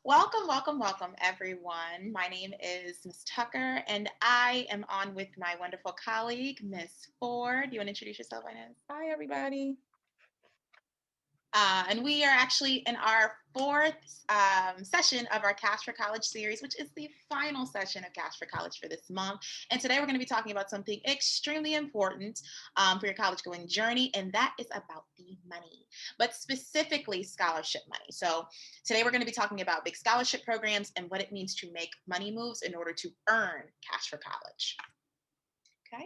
Welcome, everyone. My name is Ms. Tucker, and I am on with my wonderful colleague, Ms. Ford. You want to introduce yourself, Inez? Hi, everybody. And we are actually in our fourth session of our Cash for College series, which is the final session of Cash for College for this month. And today we're going to be talking about something extremely important for your college going journey, and that is about the money, but specifically scholarship money. So today we're going to be talking about big scholarship programs and what it means to make money moves in order to earn cash for college. Okay.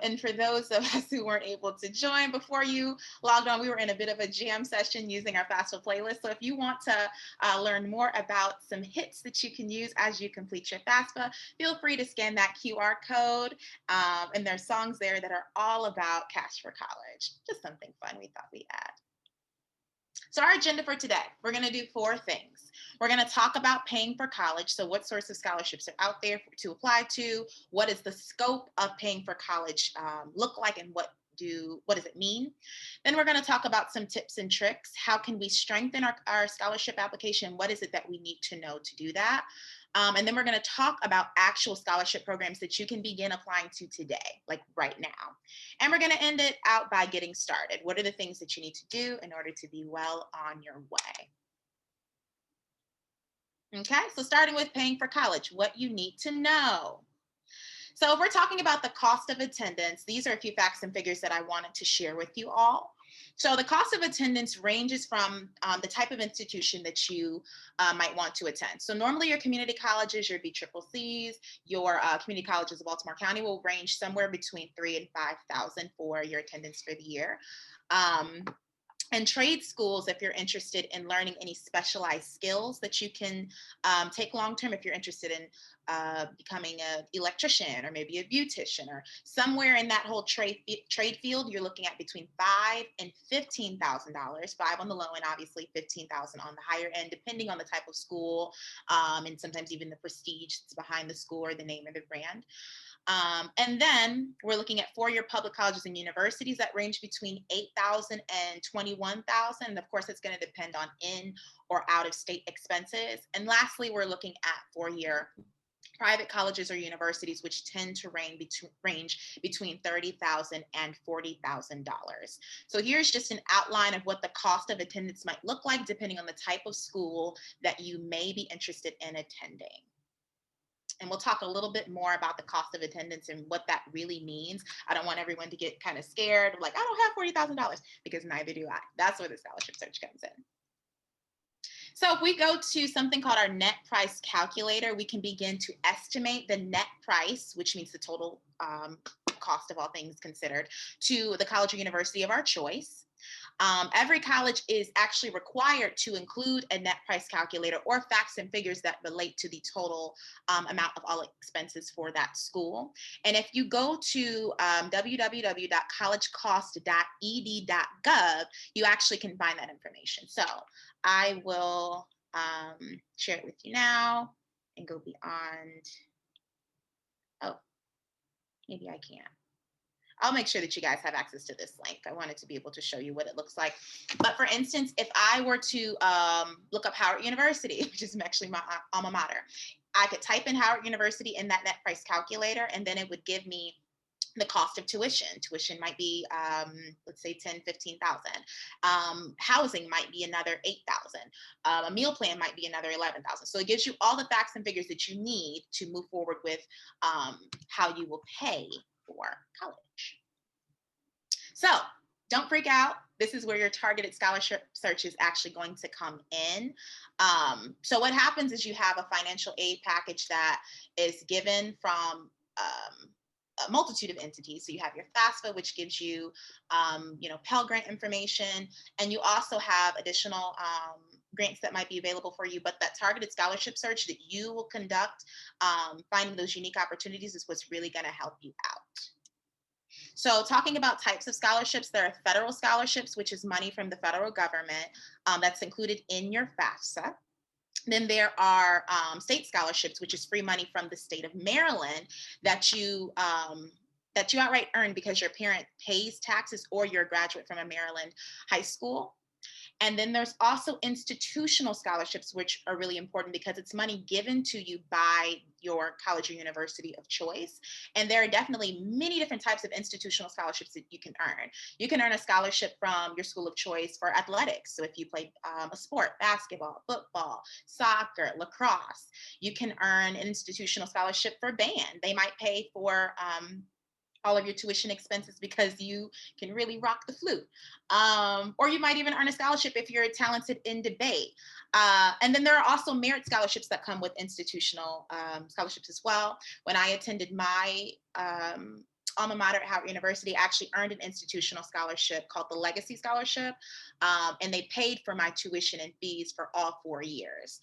And for those of us who weren't able to join before you logged on, we were in a bit of a jam session using our FAFSA playlist. So if you want to learn more about some hits that you can use as you complete your FAFSA, feel free to scan that QR code. And there's songs there that are all about cash for college. Just something fun we thought we'd add. So our agenda for today, we're going to do four things. We're going to talk about paying for college. So what sorts of scholarships are out there to apply to? What does the scope of paying for college look like, and what does it mean? Then we're going to talk about some tips and tricks. How can we strengthen our scholarship application? What is it that we need to know to do that? And then we're going to talk about actual scholarship programs that you can begin applying to today, like right now. And we're going to end it out by getting started. What are the things that you need to do in order to be well on your way? Okay, so starting with paying for college, what you need to know. So if we're talking about the cost of attendance, these are a few facts and figures that I wanted to share with you all. So the cost of attendance ranges from the type of institution that you might want to attend. So normally your community colleges, your BCCCs, your community colleges of Baltimore County will range somewhere between $3,000 and $5,000 for your attendance for the year. And trade schools, if you're interested in learning any specialized skills that you can take long-term, if you're interested in becoming an electrician or maybe a beautician or somewhere in that whole trade field, you're looking at between $5,000 and $15,000, $5,000 on the low end, obviously $15,000 on the higher end, depending on the type of school and sometimes even the prestige that's behind the school or the name of the brand. And then we're looking at four-year public colleges and universities that range between $8,000 and $21,000. And of course, it's going to depend on in or out of state expenses. And lastly, we're looking at four-year private colleges or universities, which tend to range between $30,000 and $40,000. So here's just an outline of what the cost of attendance might look like, depending on the type of school that you may be interested in attending. And we'll talk a little bit more about the cost of attendance and what that really means. I don't want everyone to get kind of scared, like, I don't have $40,000, because neither do I. That's where the scholarship search comes in. So if we go to something called our net price calculator, we can begin to estimate the net price, which means the total cost of all things considered, to the college or university of our choice. Every college is actually required to include a net price calculator or facts and figures that relate to the total amount of all expenses for that school. And if you go to www.collegecost.ed.gov, you actually can find that information. So I will share it with you now and go beyond. Oh, maybe I can't. I'll make sure that you guys have access to this link. I wanted to be able to show you what it looks like. But for instance, if I were to look up Howard University, which is actually my alma mater, I could type in Howard University in that net price calculator, and then it would give me the cost of tuition. Tuition might be, let's say, $10,000, $15,000. Housing might be another $8,000. A meal plan might be another $11,000. So it gives you all the facts and figures that you need to move forward with how you will pay for college. So don't freak out. This is where your targeted scholarship search is actually going to come in. So what happens is you have a financial aid package that is given from a multitude of entities. So you have your FAFSA, which gives you, Pell Grant information, and you also have additional grants that might be available for you. But that targeted scholarship search that you will conduct, finding those unique opportunities, is what's really going to help you out. So talking about types of scholarships, there are federal scholarships, which is money from the federal government that's included in your FAFSA. Then there are state scholarships, which is free money from the state of Maryland that you outright earn because your parent pays taxes or you're a graduate from a Maryland high school. And then there's also institutional scholarships, which are really important because it's money given to you by your college or university of choice. And there are definitely many different types of institutional scholarships that you can earn. You can earn a scholarship from your school of choice for athletics. So if you play a sport, basketball, football, soccer, lacrosse, you can earn an institutional scholarship for band. They might pay for all of your tuition expenses because you can really rock the flute. Or you might even earn a scholarship if you're talented in debate. And then there are also merit scholarships that come with institutional scholarships as well. When I attended my alma mater at Howard University, I actually earned an institutional scholarship called the Legacy Scholarship. And they paid for my tuition and fees for all 4 years.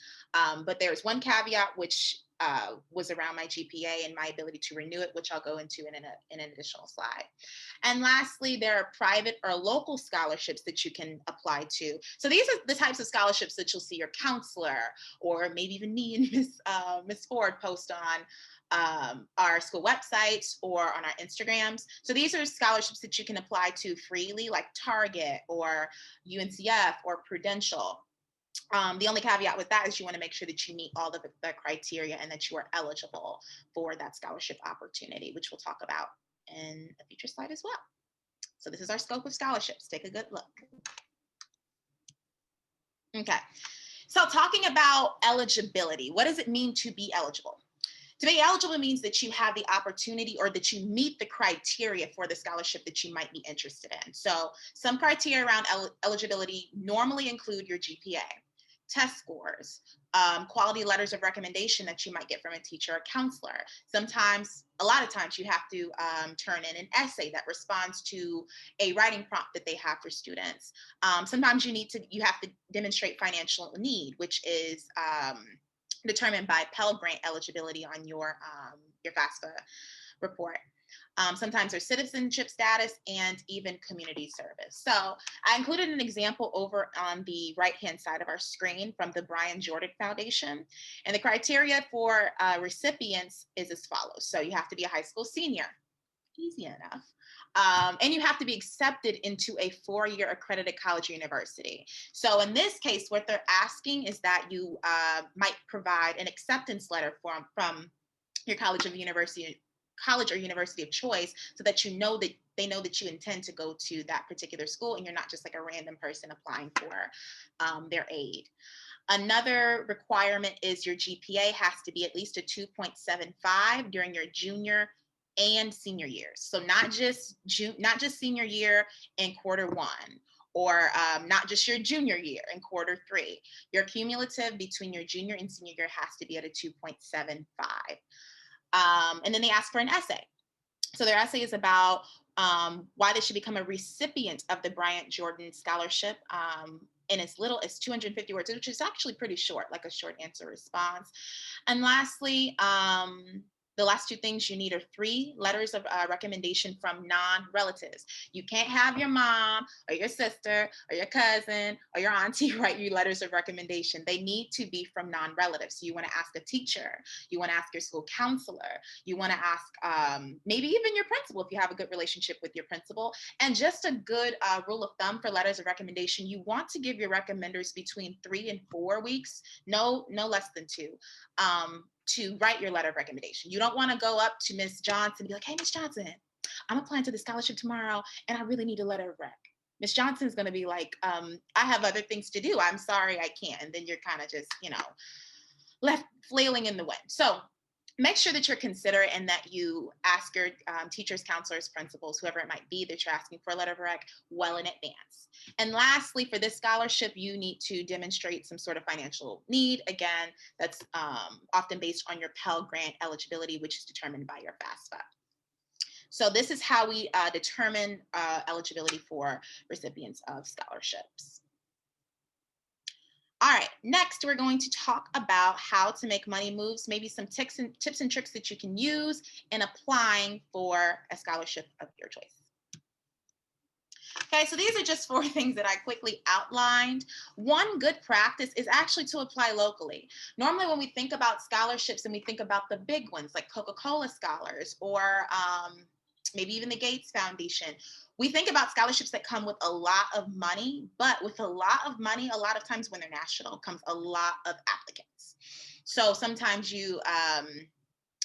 But there's one caveat, which was around my GPA and my ability to renew it, which I'll go into in an additional slide. And lastly, there are private or local scholarships that you can apply to. So these are the types of scholarships that you'll see your counselor or maybe even me and Miss Ford post on our school websites or on our Instagrams. So these are scholarships that you can apply to freely, like Target or UNCF or Prudential. The only caveat with that is you want to make sure that you meet all of the criteria and that you are eligible for that scholarship opportunity, which we'll talk about in a future slide as well. So this is our scope of scholarships. Take a good look. Okay, so talking about eligibility, what does it mean to be eligible? To be eligible means that you have the opportunity or that you meet the criteria for the scholarship that you might be interested in. So some criteria around eligibility normally include your GPA, test scores, quality letters of recommendation that you might get from a teacher or counselor. Sometimes, a lot of times, you have to turn in an essay that responds to a writing prompt that they have for students. Sometimes you have to demonstrate financial need, which is determined by Pell Grant eligibility on your FAFSA report. Sometimes there's citizenship status and even community service. So I included an example over on the right-hand side of our screen from the Brian Jordan Foundation. And the criteria for recipients is as follows. So you have to be a high school senior, easy enough. And you have to be accepted into a 4-year accredited college or university. So in this case, what they're asking is that you might provide an acceptance letter from your college or university of choice, so that they know that you intend to go to that particular school and you're not just like a random person applying for their aid. Another requirement is your GPA has to be at least a 2.75 during your junior and senior years. So not just senior year in quarter 1, or not just your junior year in quarter 3. Your cumulative between your junior and senior year has to be at a 2.75. And then they ask for an essay. So their essay is about why they should become a recipient of the Bryant Jordan Scholarship in as little as 250 words, which is actually pretty short, like a short answer response. And lastly, the last 2 things you need are 3 letters of recommendation from non-relatives. You can't have your mom or your sister or your cousin or your auntie write you letters of recommendation. They need to be from non-relatives. So you want to ask a teacher, you want to ask your school counselor, you want to ask maybe even your principal if you have a good relationship with your principal. And just a good rule of thumb for letters of recommendation, you want to give your recommenders between 3 and 4 weeks, no less than 2. To write your letter of recommendation. You don't want to go up to Miss Johnson and be like, hey, Miss Johnson, I'm applying to the scholarship tomorrow and I really need a letter of rec. Miss Johnson's going to be like, I have other things to do. I'm sorry, I can't. And then you're kind of just, left flailing in the wind. So make sure that you're considerate and that you ask your teachers, counselors, principals, whoever it might be that you're asking for a letter of rec well in advance. And lastly, for this scholarship, you need to demonstrate some sort of financial need. Again, that's often based on your Pell Grant eligibility, which is determined by your FAFSA. So this is how we determine eligibility for recipients of scholarships. All right, next we're going to talk about how to make money moves, maybe some tips and tricks that you can use in applying for a scholarship of your choice. Okay, so these are just 4 things that I quickly outlined. One good practice is actually to apply locally. Normally when we think about scholarships and we think about the big ones like Coca-Cola Scholars or maybe even the Gates Foundation, We think about scholarships that come with a lot of money, but with a lot of money, a lot of times when they're national, comes a lot of applicants. So sometimes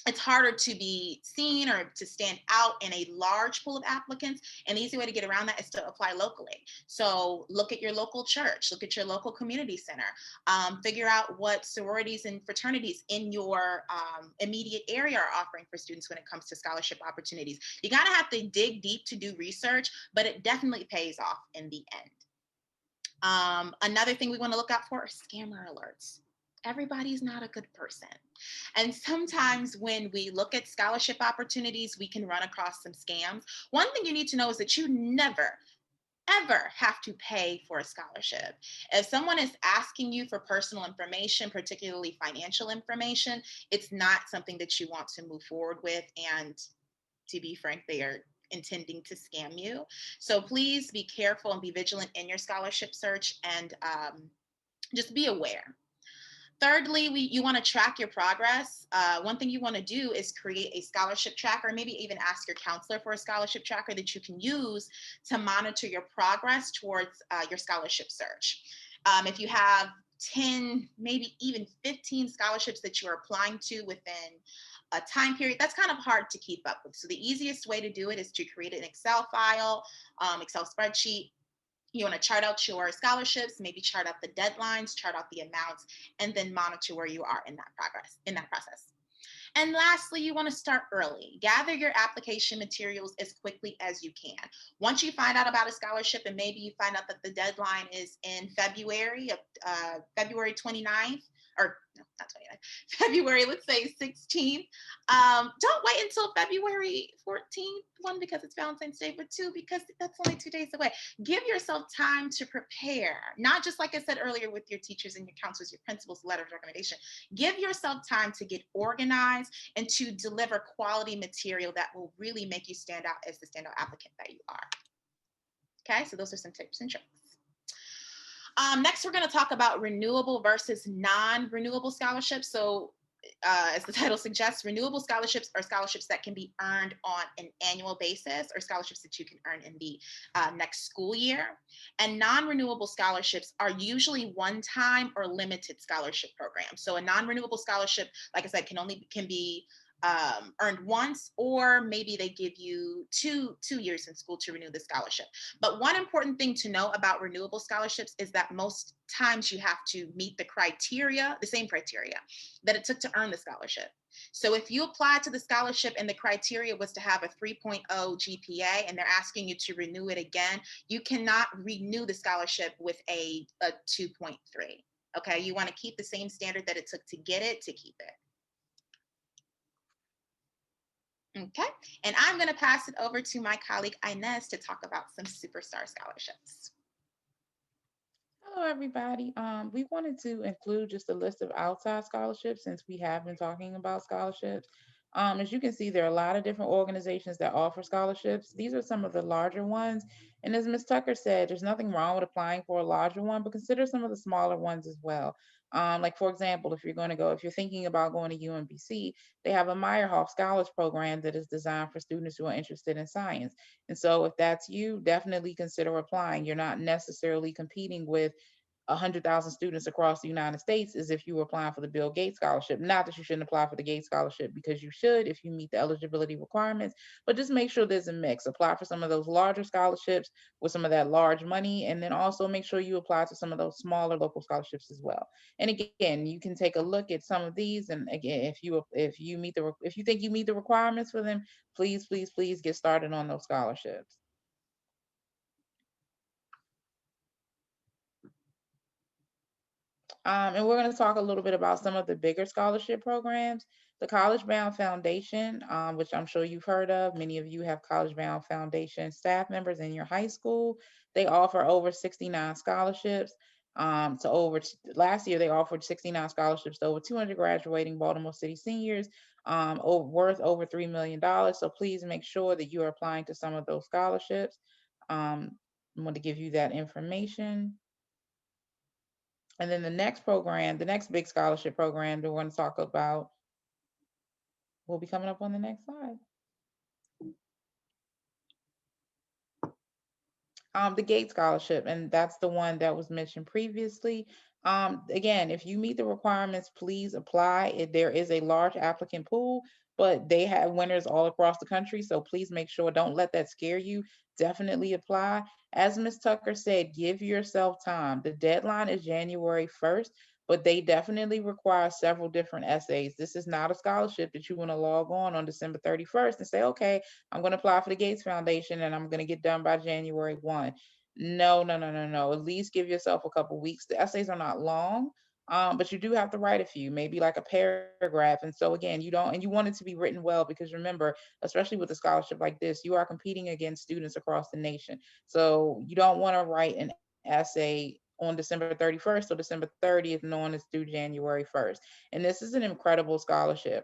it's harder to be seen or to stand out in a large pool of applicants. An easy way to get around that is to apply locally. So look at your local church, look at your local community center, figure out what sororities and fraternities in your immediate area are offering for students when it comes to scholarship opportunities. You gotta have to dig deep to do research, but it definitely pays off in the end. Another thing we want to look out for are scammer alerts. Everybody's not a good person. And sometimes when we look at scholarship opportunities, we can run across some scams. One thing you need to know is that you never, ever have to pay for a scholarship. If someone is asking you for personal information, particularly financial information, it's not something that you want to move forward with. And to be frank, they are intending to scam you. So please be careful and be vigilant in your scholarship search, and just be aware. Thirdly, you want to track your progress. One thing you want to do is create a scholarship tracker, maybe even ask your counselor for a scholarship tracker that you can use to monitor your progress towards your scholarship search. If you have 10, maybe even 15 scholarships that you're applying to within a time period, that's kind of hard to keep up with. So the easiest way to do it is to create an Excel file, Excel spreadsheet. You want to chart out your scholarships, maybe chart out the deadlines, chart out the amounts, and then monitor where you are in that process. And lastly, you want to start early. Gather your application materials as quickly as you can. Once you find out about a scholarship, and maybe you find out that the deadline is in February of February 29th, or no, not 29th, February, let's say 16th. Don't wait until February 14th, one, because it's Valentine's Day, but two, because that's only 2 days away. Give yourself time to prepare, not just like I said earlier with your teachers and your counselors, your principals, letter of recommendation. Give yourself time to get organized and to deliver quality material that will really make you stand out as the standout applicant that you are. Okay, so those are some tips and tricks. Next, we're going to talk about renewable versus non-renewable scholarships. So as the title suggests, renewable scholarships are scholarships that can be earned on an annual basis, or scholarships that you can earn in the next school year. And non-renewable scholarships are usually one-time or limited scholarship programs. So a non-renewable scholarship, like I said, can be earned once, or maybe they give you two years in school to renew the scholarship. But one important thing to know about renewable scholarships is that most times you have to meet the same criteria that it took to earn the scholarship. So if you apply to the scholarship and the criteria was to have a 3.0 GPA and they're asking you to renew it again, you cannot renew the scholarship with a 2.3. Okay, you want to keep the same standard that it took to get it, to keep it. Okay, and I'm going to pass it over to my colleague Inez to talk about some superstar scholarships. Hello, everybody. We wanted to include just a list of outside scholarships since we have been talking about scholarships. As you can see, there are a lot of different organizations that offer scholarships. These are some of the larger ones. And as Ms. Tucker said, there's nothing wrong with applying for a larger one, but consider some of the smaller ones as well. Like, for example, if you're thinking about going to UMBC, they have a Meyerhoff Scholars Program that is designed for students who are interested in science. And so, if that's you, definitely consider applying. You're not necessarily competing with 100,000 students across the United States as if you were applying for the Bill Gates scholarship. Not that you shouldn't apply for the Gates scholarship, because you should if you meet the eligibility requirements, but just make sure there's a mix. Apply for some of those larger scholarships with some of that large money, and then also make sure you apply to some of those smaller local scholarships as well. And again, you can take a look at some of these, and again, if you think you meet the requirements for them, please get started on those scholarships. And we're going to talk a little bit about some of the bigger scholarship programs. The College Bound Foundation, which I'm sure you've heard of. Many of you have College Bound Foundation staff members in your high school. They offer over 69 scholarships. Last year, they offered 69 scholarships to over 200 graduating Baltimore City seniors, worth over $3 million. So please make sure that you are applying to some of those scholarships. I want to give you that information. And then the next big scholarship program that we're going to talk about will be coming up on the next slide. The Gates Scholarship, and that's the one that was mentioned previously. Again, if you meet the requirements, please apply. There is a large applicant pool, but they have winners all across the country. So please make sure, don't let that scare you. Definitely apply. As Ms. Tucker said, give yourself time. The deadline is January 1st, but they definitely require several different essays. This is not a scholarship that you want to log on December 31st and say, okay, I'm going to apply for the Gates Foundation and I'm going to get done by January 1. No, no, no, no, no. At least give yourself a couple weeks. The essays are not long, but you do have to write a few, maybe like a paragraph. And so again, you don't, and you want it to be written well because remember, especially with a scholarship like this, you are competing against students across the nation. So you don't want to write an essay on December 31st or December 30th, knowing it's due January 1st. And this is an incredible scholarship.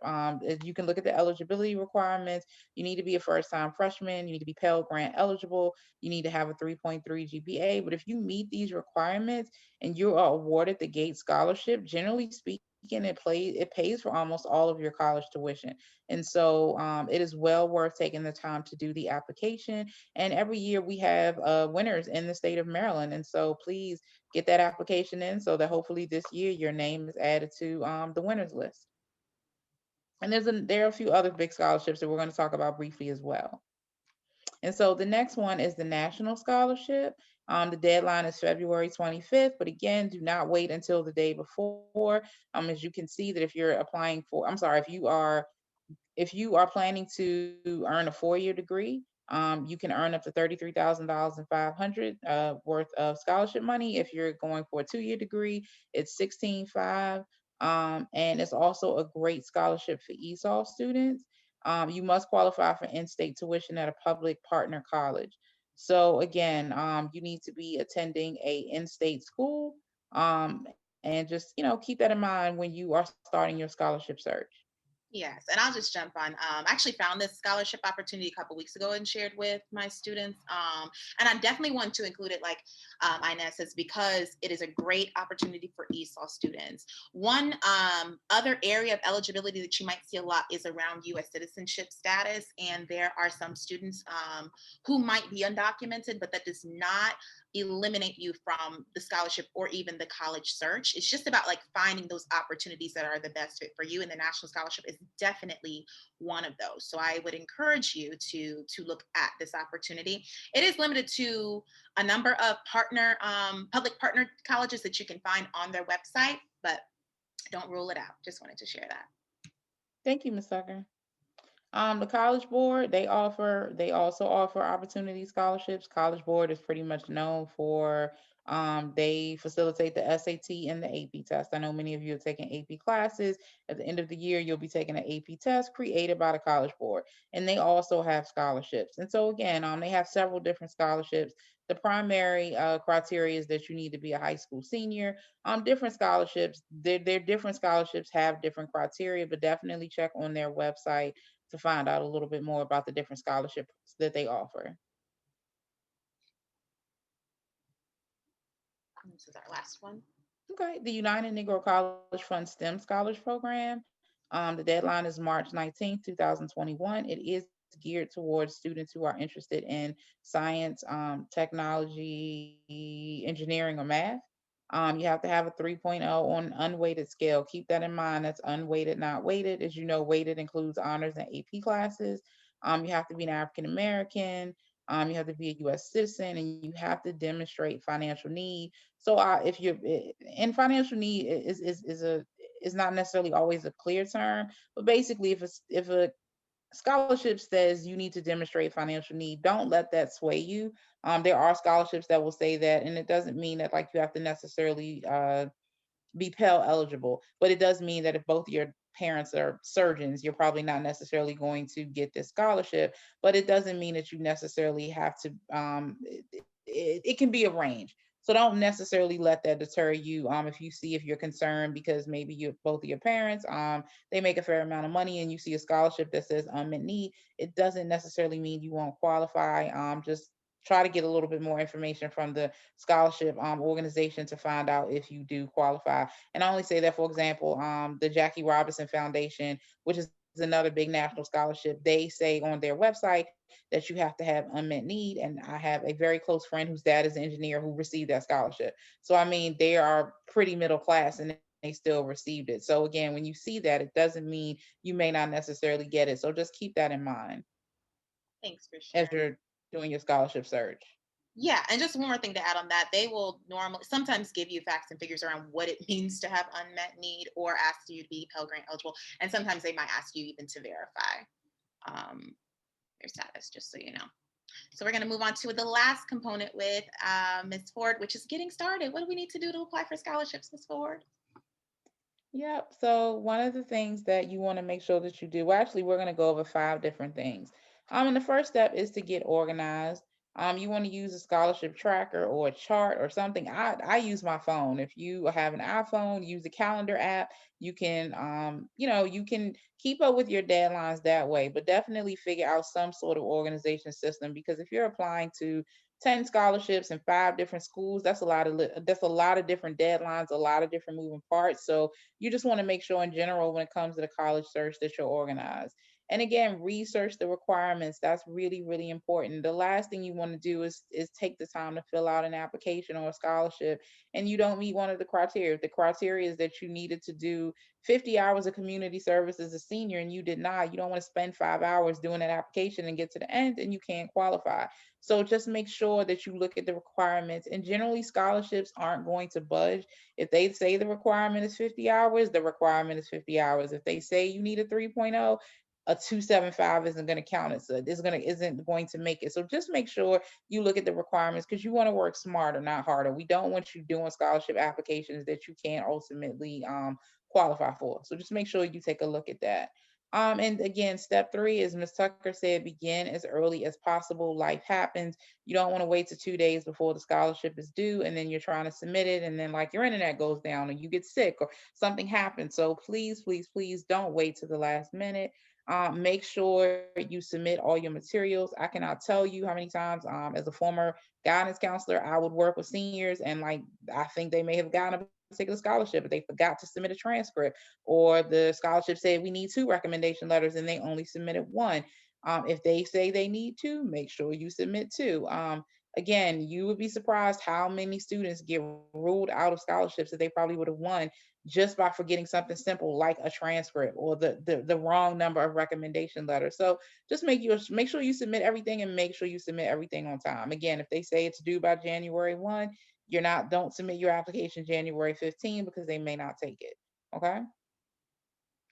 You can look at the eligibility requirements. You need to be a first time freshman. You need to be Pell Grant eligible. You need to have a 3.3 GPA. But if you meet these requirements and you are awarded the Gates Scholarship, generally speaking, it pays for almost all of your college tuition. And so it is well worth taking the time to do the application. And every year we have winners in the state of Maryland. And so please get that application in so that hopefully this year your name is added to the winners list. And there are a few other big scholarships that we're going to talk about briefly as well. And so the next one is the National Scholarship. The deadline is February 25th, but again, do not wait until the day before. As you can see that if you're applying for, I'm sorry, if you are planning to earn a 4-year degree, you can earn up to $33,500 worth of scholarship money. If you're going for a 2-year degree, it's 16,500. And it's also a great scholarship for ESOL students. You must qualify for in-state tuition at a public partner college. So again, you need to be attending a in-state school, and just keep that in mind when you are starting your scholarship search. Yes, and I'll just jump on. I actually found this scholarship opportunity a couple weeks ago and shared with my students. And I definitely want to include it, like Inez says, because it is a great opportunity for ESOL students. One other area of eligibility that you might see a lot is around U.S. citizenship status, and there are some students who might be undocumented, but that does not eliminate you from the scholarship or even the college search. It's just about like finding those opportunities that are the best fit for you, and the national scholarship is definitely one of those. So I would encourage you to look at this opportunity. It is limited to a number of public partner colleges that you can find on their website, but don't rule it out. Just wanted to share that. Thank you, Ms. Tucker. The College Board, they also offer opportunity scholarships. College Board is pretty much known for they facilitate the SAT and the AP test. I know many of you are taking AP classes. At the end of the year, you'll be taking an AP test created by the College Board, and they also have scholarships. And so again, they have several different scholarships. The primary criteria is that you need to be a high school senior. Different scholarships, their different scholarships have different criteria, but definitely check on their website to find out a little bit more about the different scholarships that they offer. This is our last one. Okay, the United Negro College Fund STEM Scholars Program. The deadline is March 19th, 2021. It is geared towards students who are interested in science, technology, engineering, or math. You have to have a 3.0 on unweighted scale. Keep that in mind. That's unweighted, not weighted. As you know, weighted includes honors and AP classes. You have to be an African American. You have to be a U.S. citizen, and you have to demonstrate financial need. So, if you're in financial need, is not necessarily always a clear term, but basically, if a scholarship says you need to demonstrate financial need, don't let that sway you. There are scholarships that will say that, and it doesn't mean that like you have to necessarily be Pell eligible, but it does mean that if both your parents are surgeons, you're probably not necessarily going to get this scholarship. But it doesn't mean that you necessarily have to. It can be a range. So don't necessarily let that deter you. If you see if you're concerned because maybe you both of your parents they make a fair amount of money and you see a scholarship that says unmet need, it doesn't necessarily mean you won't qualify. Just try to get a little bit more information from the scholarship organization to find out if you do qualify. And I only say that, for example, the Jackie Robinson Foundation, which is another big national scholarship. They say on their website that you have to have unmet need. And I have a very close friend whose dad is an engineer who received that scholarship. So, I mean, they are pretty middle class and they still received it. So, again, when you see that, it doesn't mean you may not necessarily get it. So, just keep that in mind Thanks for as sharing. you're doing your scholarship search. Yeah, and just one more thing to add on that, they will normally sometimes give you facts and figures around what it means to have unmet need or ask you to be Pell Grant eligible. And sometimes they might ask you even to verify um, their status, just so you know. So we're going to move on to the last component with Ms. Ford, which is getting started. What do we need to do to apply for scholarships, Ms. Ford? Yep. So one of the things that you want to make sure that you do, well, actually, we're going to go over 5 different things. And the first step is to get organized. You want to use a scholarship tracker or a chart or something. I use my phone. If you have an iPhone, use the calendar app. You can, you can keep up with your deadlines that way, but definitely figure out some sort of organization system because if you're applying to 10 scholarships in 5 different schools, that's a lot of different deadlines, a lot of different moving parts. So you just want to make sure in general when it comes to the college search that you're organized. And again, research the requirements. That's really, really important. The last thing you want to do is take the time to fill out an application or a scholarship and you don't meet one of the criteria. If the criteria is that you needed to do 50 hours of community service as a senior and you did not, you don't want to spend 5 hours doing that application and get to the end and you can't qualify. So just make sure that you look at the requirements. And generally, scholarships aren't going to budge. If they say the requirement is 50 hours, the requirement is 50 hours. If they say you need a 3.0, a 275 isn't going to count it. So isn't going to make it. So just make sure you look at the requirements because you want to work smarter, not harder. We don't want you doing scholarship applications that you can't ultimately qualify for. So just make sure you take a look at that. And again, step 3, as Ms. Tucker said, begin as early as possible. Life happens. You don't want to wait to 2 days before the scholarship is due, and then you're trying to submit it, and then like your internet goes down, or you get sick, or something happens. So please, please, please don't wait to the last minute. Make sure you submit all your materials. I cannot tell you how many times, as a former guidance counselor, I would work with seniors, and like I think they may have gotten a particular scholarship, but they forgot to submit a transcript or the scholarship said we need 2 recommendation letters and they only submitted one. If they say they need to, make sure you submit 2. Again, you would be surprised how many students get ruled out of scholarships that they probably would have won just by forgetting something simple like a transcript or the wrong number of recommendation letters. So just make sure you submit everything and make sure you submit everything on time. Again, if they say it's due by January 1, don't submit your application January 15 because they may not take it. Okay.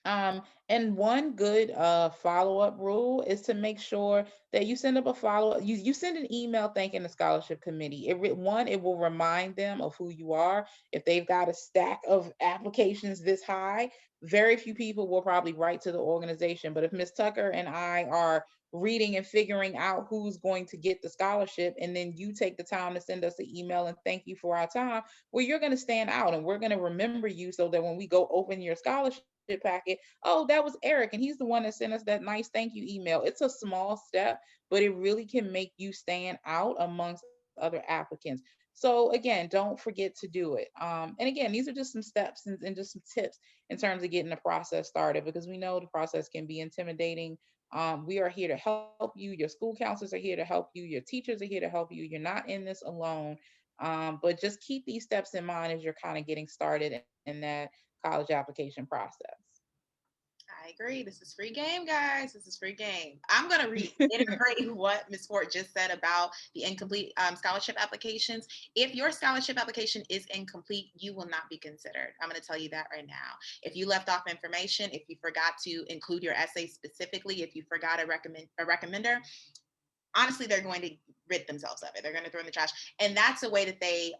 And one good follow-up rule is to make sure that you send up a follow-up. You send an email thanking the scholarship committee. It will remind them of who you are. If they've got a stack of applications this high, very few people will probably write to the organization. But if Miss Tucker and I are reading and figuring out who's going to get the scholarship, and then you take the time to send us an email and thank you for our time, well, you're going to stand out and we're going to remember you so that when we go open your scholarship packet, oh, that was Eric, and he's the one that sent us that nice thank you email. It's a small step, but it really can make you stand out amongst other applicants. So again, don't forget to do it. And again, these are just some steps and just some tips in terms of getting the process started because we know the process can be intimidating. We are here to help you. Your school counselors are here to help you. Your teachers are here to help you. You're not in this alone. But just keep these steps in mind as you're kind of getting started in that college application process. I agree. This is free game, guys. This is free game. I'm going to reiterate what Ms. Ford just said about the incomplete scholarship applications. If your scholarship application is incomplete, you will not be considered. I'm going to tell you that right now. If you left off information, if you forgot to include your essay specifically, if you forgot a recommender, honestly, they're going to rid themselves of it. They're going to throw in the trash. And that's a way that they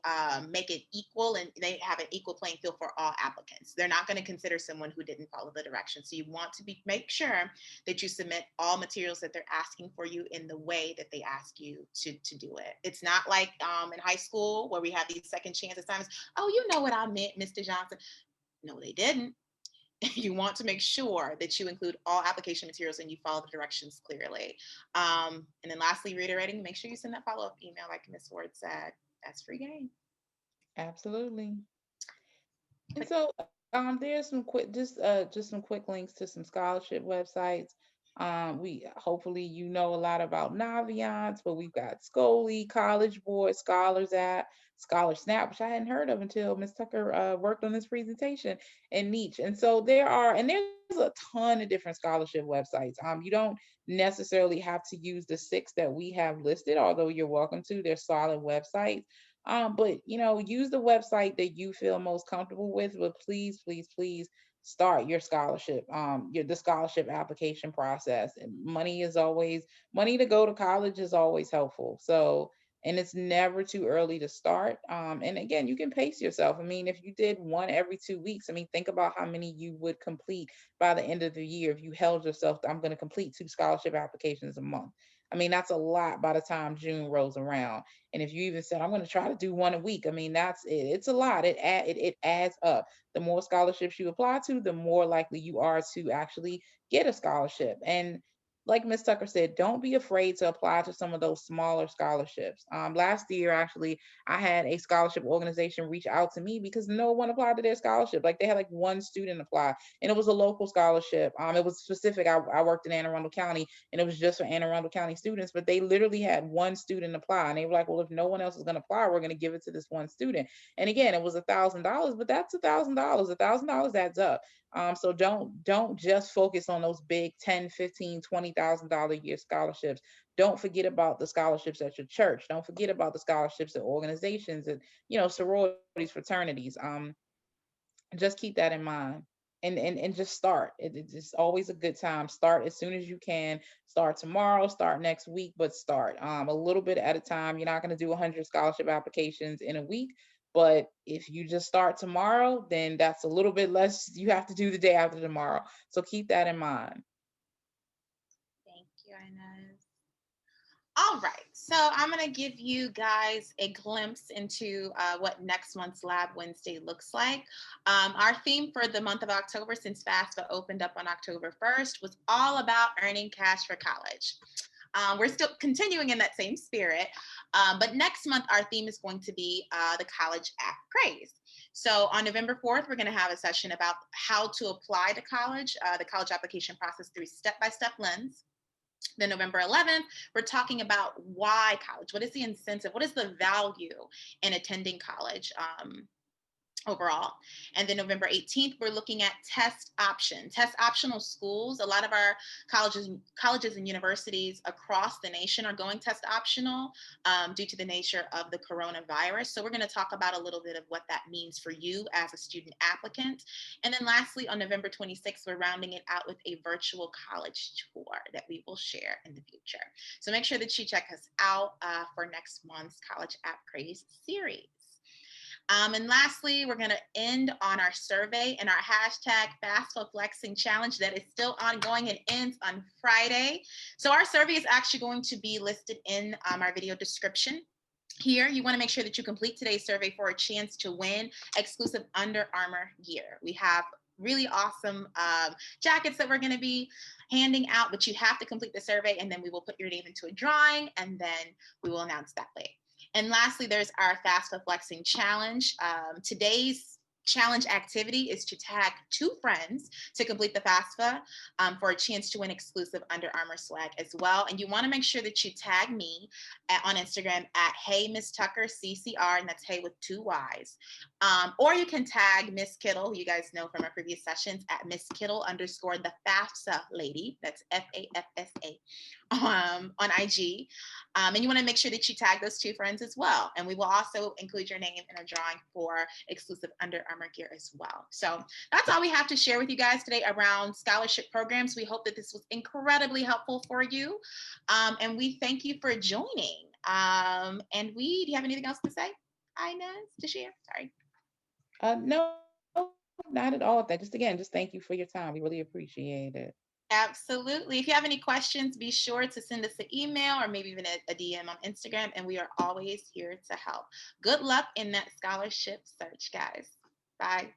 make it equal and they have an equal playing field for all applicants. They're not going to consider someone who didn't follow the directions. So you want to make sure that you submit all materials that they're asking for you in the way that they ask you to do it. It's not like in high school where we have these second chance assignments. Oh, you know what I meant, Mr. Johnson. No, they didn't. You want to make sure that you include all application materials and you follow the directions clearly. And then lastly, reiterating, make sure you send that follow-up email like Ms. Ward said. That's free game. Absolutely. And But so There's some quick, just some quick links to some scholarship websites. We hopefully you know a lot about Naviance, but we've got Scoli, College Board, Scholars App, Scholar Snap, which I hadn't heard of until Miss Tucker worked on this presentation, and Niche. And so there's a ton of different scholarship websites. You don't necessarily have to use the six that we have listed, although you're welcome to. They're solid websites. But use the website that you feel most comfortable with. But please, please, please start your scholarship, the scholarship application process. And money to go to college is always helpful. So, and it's never too early to start. And again, you can pace yourself. I mean, if you did one every 2 weeks, I mean, think about how many you would complete by the end of the year if you held yourself to, I'm going to complete 2 scholarship applications a month. I mean, that's a lot by the time June rolls around. And if you even said, I'm going to try to do one a week, I mean, that's it. It's a lot. It adds up. The more scholarships you apply to, the more likely you are to actually get a scholarship. And like Miss Tucker said, don't be afraid to apply to some of those smaller scholarships. Last year, actually, I had a scholarship organization reach out to me because no one applied to their scholarship. Like they had like one student apply, and it was a local scholarship. It was specific. I worked in Anne Arundel County, and it was just for Anne Arundel County students, but they literally had one student apply. And they were like, well, if no one else is going to apply, we're going to give it to this one student. And again, it was $1,000, but that's $1,000. $1,000 adds up. So don't just focus on those big 10, 15, $20,000 a year scholarships. Don't forget about the scholarships at your church. Don't forget about the scholarships at organizations and sororities, fraternities. Just keep that in mind, and just start. It's always a good time. Start as soon as you can. Start tomorrow, start next week, but start a little bit at a time. You're not going to do 100 scholarship applications in a week, but if you just start tomorrow, then that's a little bit less you have to do the day after tomorrow. So keep that in mind. Thank you, Inez. All right, so I'm going to give you guys a glimpse into what next month's Lab Wednesday looks like. Our theme for the month of October, since FAFSA opened up on October 1st, was all about earning cash for college. We're still continuing in that same spirit, but next month our theme is going to be the College app Craze. So on November 4th, we're going to have a session about how to apply to college, the college application process through step-by-step lens. Then November 11th, we're talking about why college. What is the incentive? What is the value in attending college? Overall. And then November 18th, we're looking at test optional schools. A lot of our colleges and universities across the nation are going test optional due to the nature of the coronavirus. So we're going to talk about a little bit of what that means for you as a student applicant. And then lastly, on November 26th, we're rounding it out with a virtual college tour that we will share in the future. So make sure that you check us out for next month's College App Craze series. And lastly, we're going to end on our survey and our hashtag FAFSA Flexing Challenge that is still ongoing and ends on Friday. So our survey is actually going to be listed in our video description. Here, you want to make sure that you complete today's survey for a chance to win exclusive Under Armour gear. We have really awesome jackets that we're going to be handing out, but you have to complete the survey, and then we will put your name into a drawing, and then we will announce that later. And lastly, there's our FAFSA Flexing Challenge. Today's challenge activity is to tag 2 friends to complete the FAFSA for a chance to win exclusive Under Armour swag as well. And you want to make sure that you tag me on Instagram at Hey Miss Tucker CCR, and that's Hey with 2 Y's. Or you can tag Miss Kittle, who you guys know from our previous sessions, at Miss Kittle _ the FAFSA lady. That's FAFSA on IG. And you want to make sure that you tag those 2 friends as well. And we will also include your name in a drawing for exclusive Under Armour gear as well. So that's all we have to share with you guys today around scholarship programs. We hope that this was incredibly helpful for you. And we thank you for joining. And do you have anything else to say, Inez, to share? Sorry. No, not at all. That just again, just thank you for your time. We really appreciate it. Absolutely. If you have any questions, be sure to send us an email or maybe even a DM on Instagram, and we are always here to help. Good luck in that scholarship search, guys. Bye.